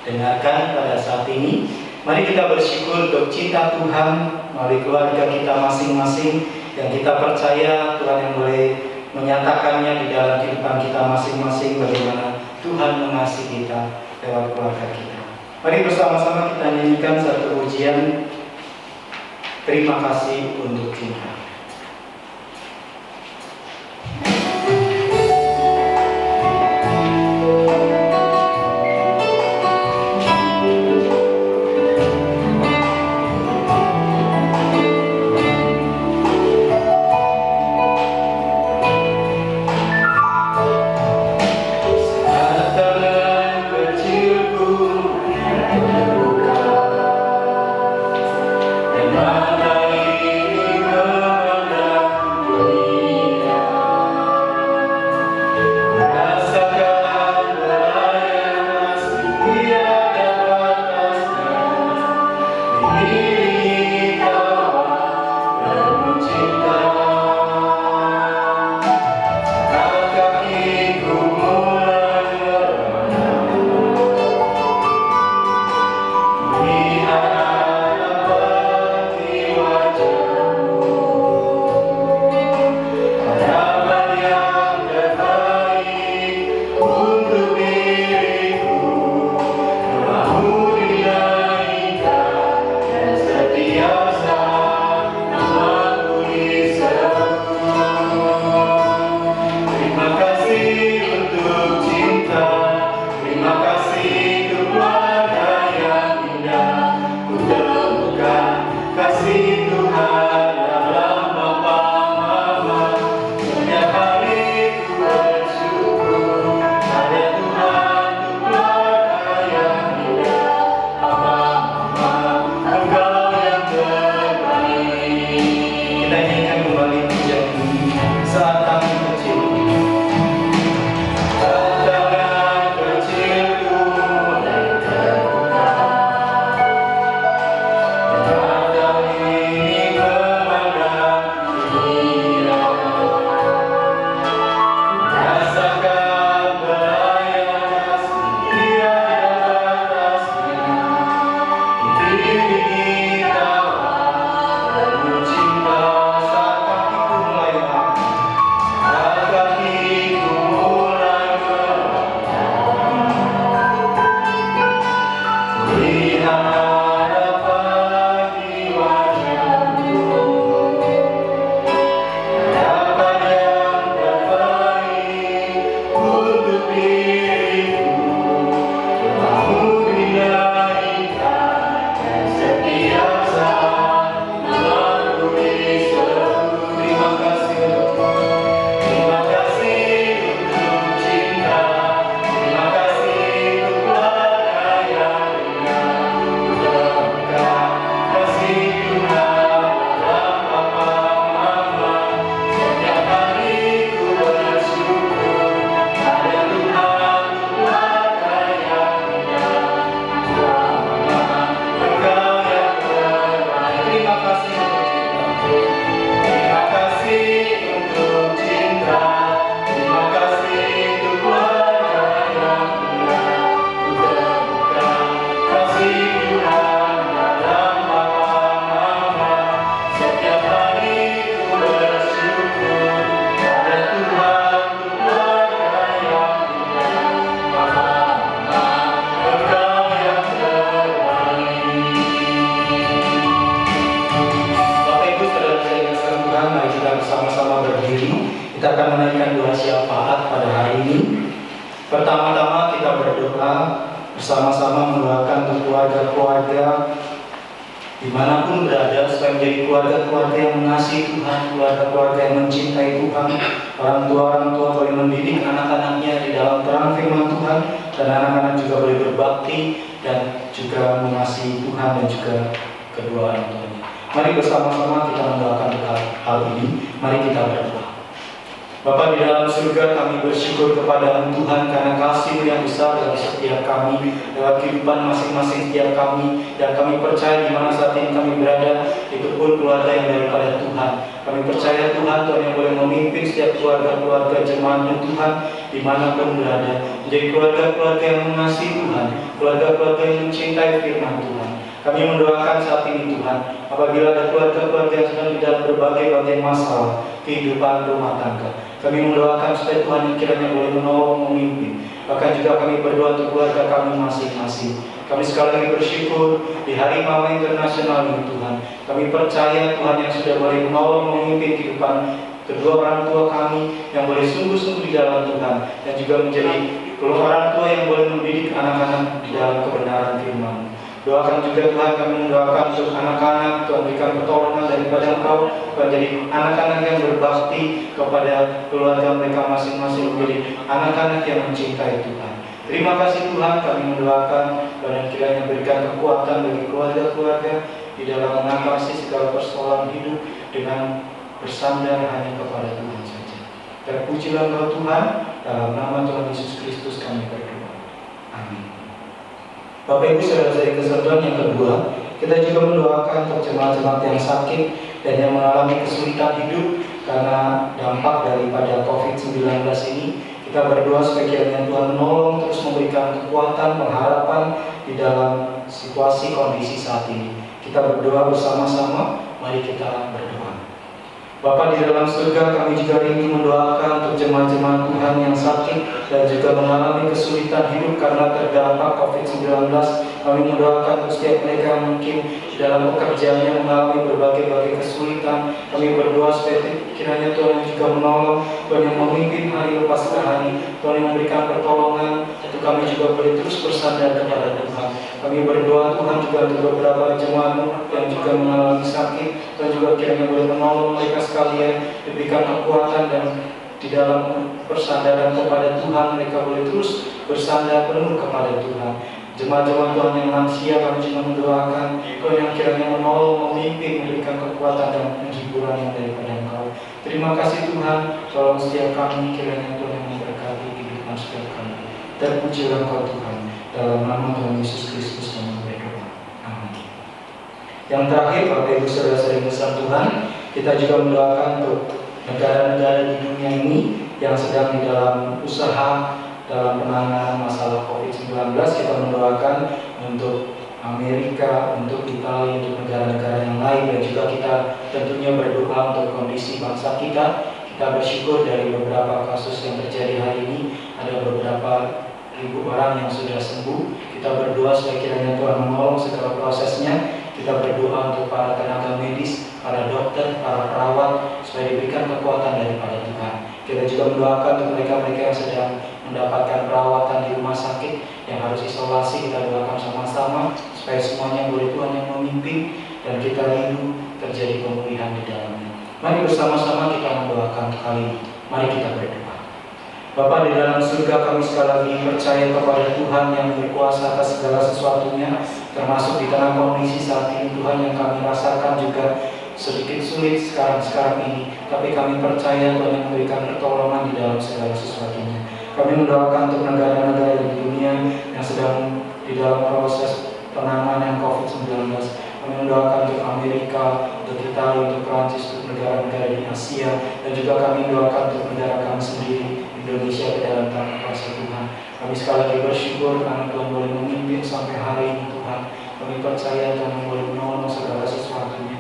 dengarkan pada saat ini. Mari kita bersyukur untuk cinta Tuhan melalui keluarga kita masing-masing, yang kita percaya Tuhan yang boleh menyatakannya di dalam kehidupan kita masing-masing, bagaimana Tuhan mengasihi kita lewat keluarga kita. Mari bersama-sama kita nyanyikan satu pujian, terima kasih untuk cinta. Mana ini menaikkan doa syafaat pada hari ini. Pertama-tama kita berdoa bersama-sama mendoakan untuk keluarga-keluarga dimanapun berada, supaya menjadi keluarga-keluarga yang mengasihi Tuhan, keluarga-keluarga yang mencintai Tuhan. Orang tua boleh mendidik anak-anaknya di dalam terang firman Tuhan, dan anak-anak juga boleh berbakti dan juga mengasihi Tuhan dan juga kedua orang tuanya. Mari bersama-sama kita mendoakan hal ini. Mari kita berdoa. Bapa di dalam surga, kami bersyukur kepada-Mu Tuhan karena kasih-Mu yang besar dalam setiap kami, dalam kehidupan masing-masing setiap kami, dan kami percaya di mana saat ini kami berada, itu pun keluarga yang daripada Tuhan. Kami percaya Tuhan yang boleh memimpin setiap keluarga-keluarga jemaat-Mu Tuhan dimanapun berada, menjadi keluarga-keluarga yang mengasihi Tuhan, keluarga-keluarga yang mencintai firman Tuhan. Kami mendoakan saat ini Tuhan, apabila ada keluarga-keluarga yang sedang di dalam berbagai masalah kehidupan rumah tangga, kami mendoakan supaya Tuhan yang kiranya boleh menolong, memimpin. Bahkan juga kami berdoa untuk keluarga kami masing-masing. Kami sekali lagi bersyukur di Hari Mama Internasional ini Tuhan. Kami percaya Tuhan yang sudah boleh menolong, memimpin kehidupan kedua orang tua kami yang boleh sungguh-sungguh di dalam Tuhan, dan juga menjadi orang tua yang boleh mendidik anak-anak di dalam kebenaran firman. Doakan juga Tuhan, kami mendoakan untuk anak-anak, Tuhan berikan pertolongan daripada Engkau, Tuhan jadi anak-anak yang berbakti kepada keluarga mereka masing-masing, menjadi anak-anak yang mencintai Tuhan. Terima kasih Tuhan, kami mendoakan dan kiranya berikan kekuatan bagi keluarga-keluarga di dalam mengatasi segala persoalan hidup dengan bersandar hanya kepada Tuhan saja. Terpujilah Engkau Tuhan, dalam nama Tuhan Yesus Kristus kami berdoa. Amin. Bapak Ibu saudara-saudari kesatuan, yang kedua, kita juga mendoakan untuk jemaat-jemaat yang sakit dan yang mengalami kesulitan hidup karena dampak daripada COVID-19 ini. Kita berdoa supaya kiranya Tuhan menolong, terus memberikan kekuatan, pengharapan di dalam situasi kondisi saat ini. Kita berdoa bersama-sama, mari kita berdoa. Bapa di dalam surga, kami juga ingin mendoakan untuk jemaat-jemaat Tuhan yang sakit dan juga mengalami kesulitan hidup karena terdampak COVID-19. Kami mendoakan untuk setiap mereka yang mungkin dalam pekerjaannya mengalami berbagai kesulitan. Kami berdoa supaya kiranya Tuhan juga menolong, Tuhan yang memimpin hari lepas hari, Tuhan yang memberikan pertolongan untuk kami juga boleh terus bersandar kepada Tuhan. Kami berdoa Tuhan juga untuk beberapa jemaat yang juga mengalami sakit, Tuhan juga kiranya boleh menolong mereka sekalian, diberikan kekuatan dan di dalam persandaran kepada Tuhan mereka boleh terus bersandar penuh kepada Tuhan. Jemaat-jemaat Tuhan yang lansia, kami juga mendoakan Tuhan yang kiranya menolong, memimpin, memberikan kekuatan dan penghiburan yang daripada Engkau. Terima kasih Tuhan, tolong setiap kami, kiranya Tuhan yang memberkati kehidupan setiap kami. Terpujilah Engkau Tuhan, dalam nama Tuhan Yesus Kristus kami berdoa. Amin. Yang terakhir, Bapak Ibu saudara-saudari besar Tuhan, kita juga mendoakan untuk negara-negara di dunia ini yang sedang di dalam usaha dalam penanganan masalah COVID-19. Kita mendoakan untuk Amerika, untuk Italia, untuk negara-negara yang lain, dan juga kita tentunya berdoa untuk kondisi bangsa kita. Kita bersyukur dari beberapa kasus yang terjadi hari ini, ada beberapa ribu orang yang sudah sembuh. Kita berdoa supaya kiranya Tuhan menolong segala prosesnya. Kita berdoa untuk para tenaga medis, para dokter, para perawat, supaya diberikan kekuatan daripada Tuhan. Kita juga mendoakan untuk mereka-mereka yang sedang mendapatkan perawatan di rumah sakit yang harus isolasi. Kita doakan sama-sama supaya semuanya boleh Tuhan yang memimpin dan kita rindu terjadi pemulihan di dalamnya. Mari bersama-sama kita mendoakan kali ini. Mari kita berdoa. Bapa di dalam surga, kami sekali lagi percaya kepada Tuhan yang berkuasa atas segala sesuatunya, termasuk di tengah kondisi saat ini Tuhan yang kami rasakan juga sedikit sulit sekarang ini, tapi kami percaya Tuhan yang memberikan pertolongan di dalam segala sesuatunya. Kami mendoakan untuk negara-negara di dunia yang sedang di dalam proses penanganan COVID-19. Kami mendoakan untuk Amerika, untuk Italia, untuk Prancis, untuk negara-negara di Asia, dan juga kami mendoakan untuk negara kami sendiri, Indonesia, ke dalam tangan kuasa Tuhan. Kami sekali lagi bersyukur karena Tuhan boleh memimpin sampai hari ini Tuhan. Kami percaya Tuhan boleh menolong segala sesuatunya.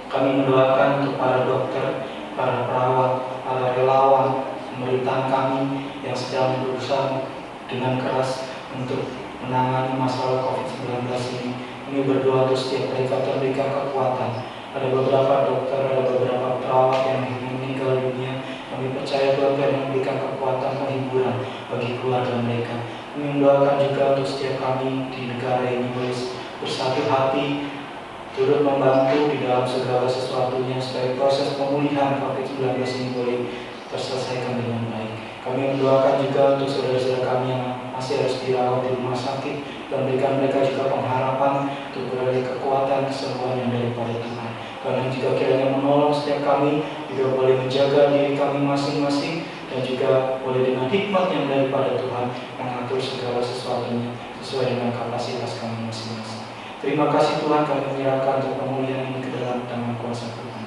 Kami mendoakan untuk para dokter, para perawat, para relawan, pemerintahan kami yang sedang berusaha dengan keras untuk menangani masalah COVID-19 ini. Kami berdoa untuk setiap mereka terberikan kekuatan. Ada beberapa dokter, ada beberapa perawat yang meninggal dunia. Kami Kami percaya Tuhan Kau yang memberikan kekuatan penghiburan bagi keluarga mereka. Kami mendoakan juga untuk setiap kami di negara ini boleh bersatu hati, turut membantu di dalam segala sesuatunya supaya proses pemulihan COVID-19 ini boleh terselesaikan dengan baik. Kami mendoakan juga untuk saudara-saudara kami yang masih harus dirawat di rumah sakit dan berikan mereka juga pengharapan untuk beroleh kekuatan kesembuhan yang daripada Tuhan. Kami juga kiranya menolong setiap kami juga boleh menjaga diri kami masing-masing dan juga boleh dengan hikmat yang daripada Tuhan mengatur segala sesuatunya sesuai dengan kapasitas kami masing-masing. Terima kasih Tuhan, kami menyerahkan untuk pemulihan ini ke dalam tangan kuasa Tuhan.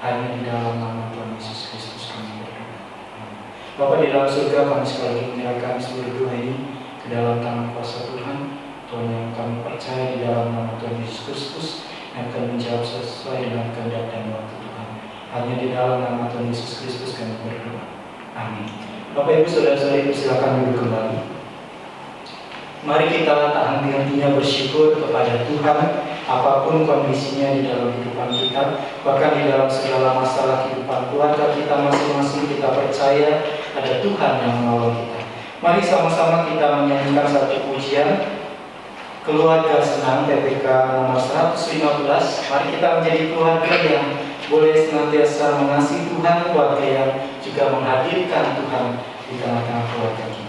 Hanya di dalam nama Tuhan Yesus Kristus kami berdoa. Bapa di dalam surga, kami sekali lagi menyerahkan seluruh doa ini ke dalam tangan kuasa Tuhan. Tuhan yang kami percaya di dalam nama Tuhan Yesus Kristus yang akan menjawab sesuai dengan kehendak dan waktu Tuhan. Hanya di dalam nama Tuhan Yesus Kristus kami berdoa. Amin. Bapak Ibu Saudara-saudari, silakan duduk kembali. Mari kita tak henti-hentinya bersyukur kepada Tuhan apapun kondisinya di dalam kehidupan kita, bahkan di dalam segala masalah kehidupan keluarga kita masing-masing. Kita percaya ada Tuhan yang menolong kita. Mari sama-sama kita menyanyikan satu pujian Keluarga Senang PPK nomor 115. Mari kita menjadi keluarga yang boleh senantiasa mengasihi Tuhan, keluarga yang juga menghadirkan Tuhan di tengah-tengah keluarga kita.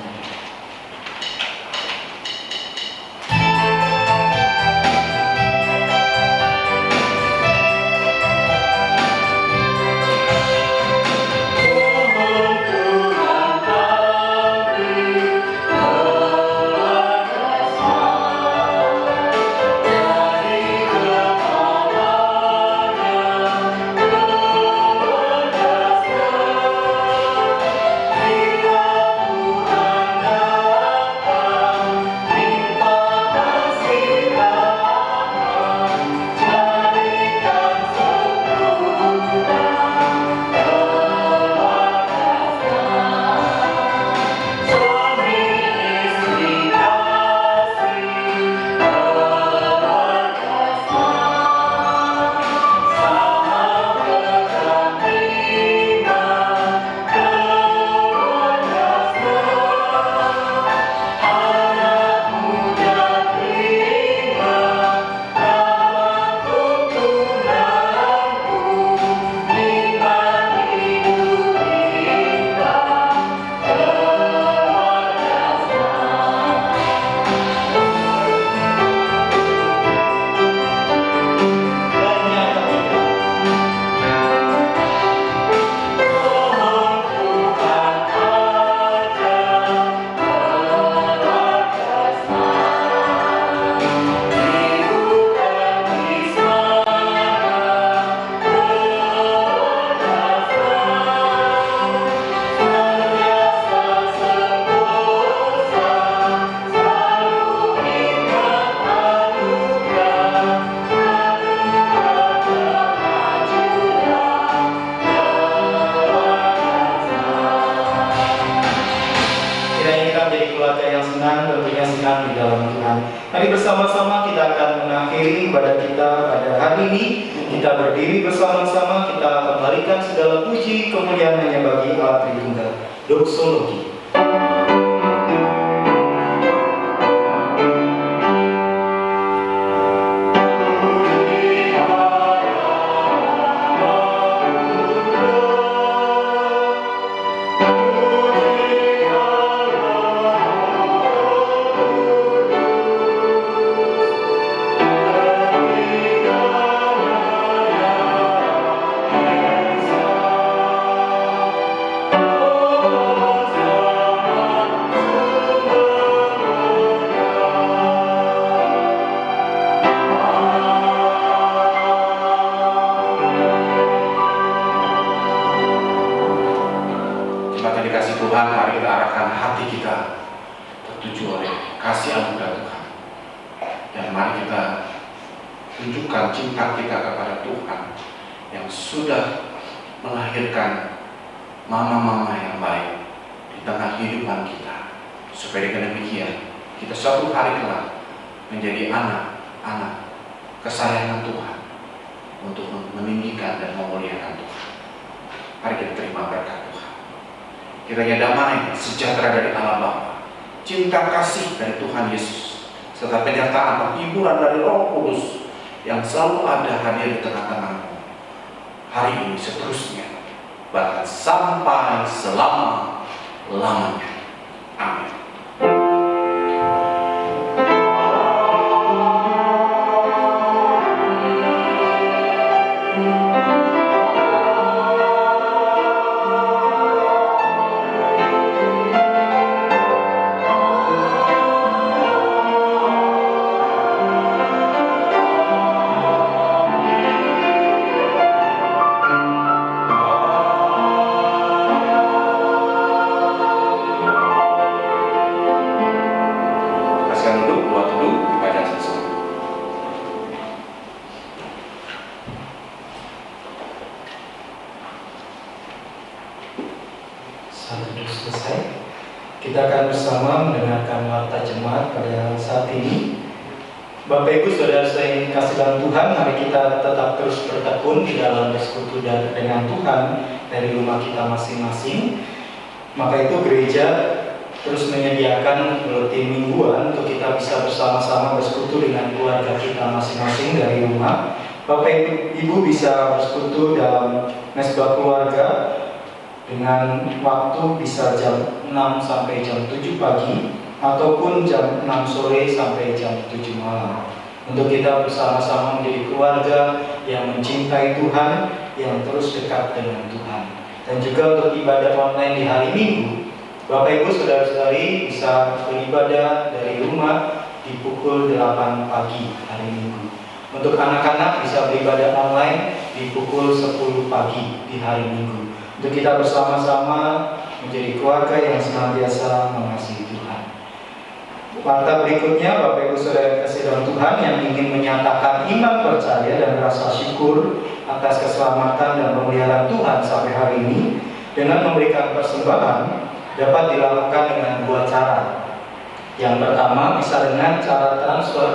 Mari bersama-sama kita akan mengakhiri ibadah kita pada hari ini. Kita berdiri bersama-sama, kita kembalikan segala puji kemuliaan hanya bagi Allah Tritunggal. Doksologi. Tuhan, mari kita arahkan hati kita tertuju oleh kasih anugerah Tuhan. Dan mari kita tunjukkan cinta kita kepada Tuhan yang sudah melahirkan mama-mama yang baik di tengah kehidupan kita. Supaya dengan demikian kita suatu hari kelak menjadi anak-anak kesayangan Tuhan untuk meninggikan dan memuliakan Tuhan. Mari kita terima berkat Tuhan. Kiranya damai sejahtera dari Allah Bapa, cinta kasih dari Tuhan Yesus, serta penyertaan penghiburan dari Roh Kudus yang selalu ada hadir di tengah-tengahmu hari ini seterusnya, bahkan sampai selama-lamanya. Amin. Selesai. Kita akan bersama mendengarkan warta jemaat pada saat ini. Bapak Ibu Saudara-saudara yang dikasihi dalam Tuhan, mari kita tetap terus bertekun di dalam bersekutu dengan Tuhan dari rumah kita masing-masing. Maka itu gereja terus menyediakan rutin mingguan untuk kita bisa bersama-sama bersekutu dengan keluarga kita masing-masing dari rumah. Bapak Ibu bisa bersekutu dalam mesbah keluarga dengan waktu bisa jam 6 sampai jam 7 pagi ataupun jam 6 sore sampai jam 7 malam, untuk kita bersama-sama menjadi keluarga yang mencintai Tuhan, yang terus dekat dengan Tuhan. Dan juga untuk ibadah online di hari Minggu, Bapak Ibu Saudara-saudari bisa beribadah dari rumah di pukul 8 pagi hari Minggu. Untuk anak-anak bisa beribadah online di pukul 10 pagi di hari Minggu, untuk kita bersama-sama menjadi keluarga yang senantiasa mengasihi Tuhan. Warta berikutnya, Bapak Ibu Saudara kasih dalam Tuhan yang ingin menyatakan iman percaya dan rasa syukur atas keselamatan dan pemeliharaan Tuhan sampai hari ini dengan memberikan persembahan dapat dilakukan dengan dua cara. Yang pertama bisa dengan cara transfer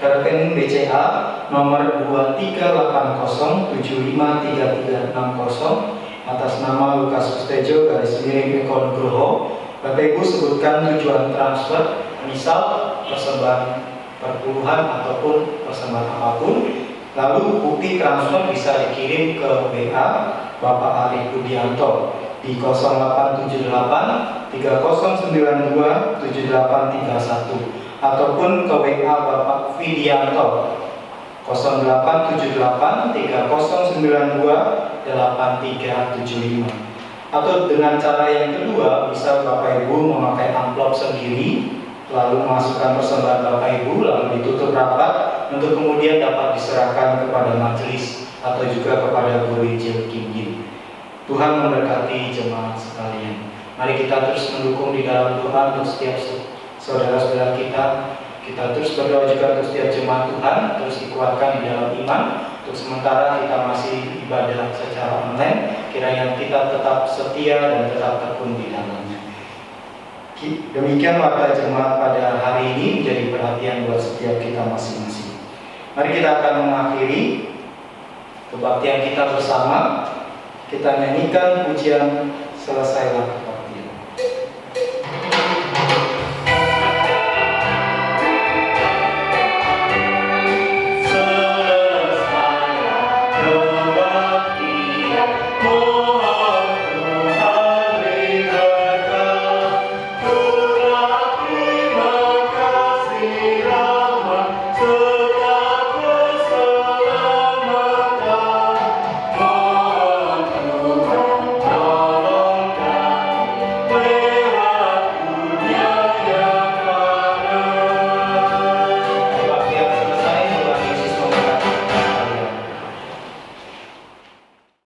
ke rekening BCA nomor 2380753360 atas nama Lukas Sustejo /Eko Nugroho. Bapak Ibu sebutkan tujuan transfer, misal persembahan perpuluhan ataupun persembahan apapun. Lalu bukti transfer bisa dikirim ke WA Bapak Arif Budianto di 0878 3092 7831 ataupun ke WA Bapak Vidianto 0878 3092 8375. Atau dengan cara yang kedua, bisa Bapak Ibu memakai amplop sendiri, lalu memasukkan persembahan Bapak Ibu, lalu ditutup rapat untuk kemudian dapat diserahkan kepada majelis atau juga kepada guru Injil Kim Yin. Tuhan memberkati jemaat sekalian. Mari kita terus mendukung di dalam Tuhan untuk setiap saudara-saudara kita. Kita terus berdoa juga untuk setiap jemaat Tuhan, terus dikuatkan di dalam iman. Untuk sementara kita masih ibadah secara online, kiranya kita tetap setia dan tetap tekun di dalamnya. Demikian warta jemaat pada hari ini menjadi perhatian buat setiap kita masing-masing. Mari kita akan mengakhiri kebaktian kita bersama. Kita nyanyikan pujian Selesailah.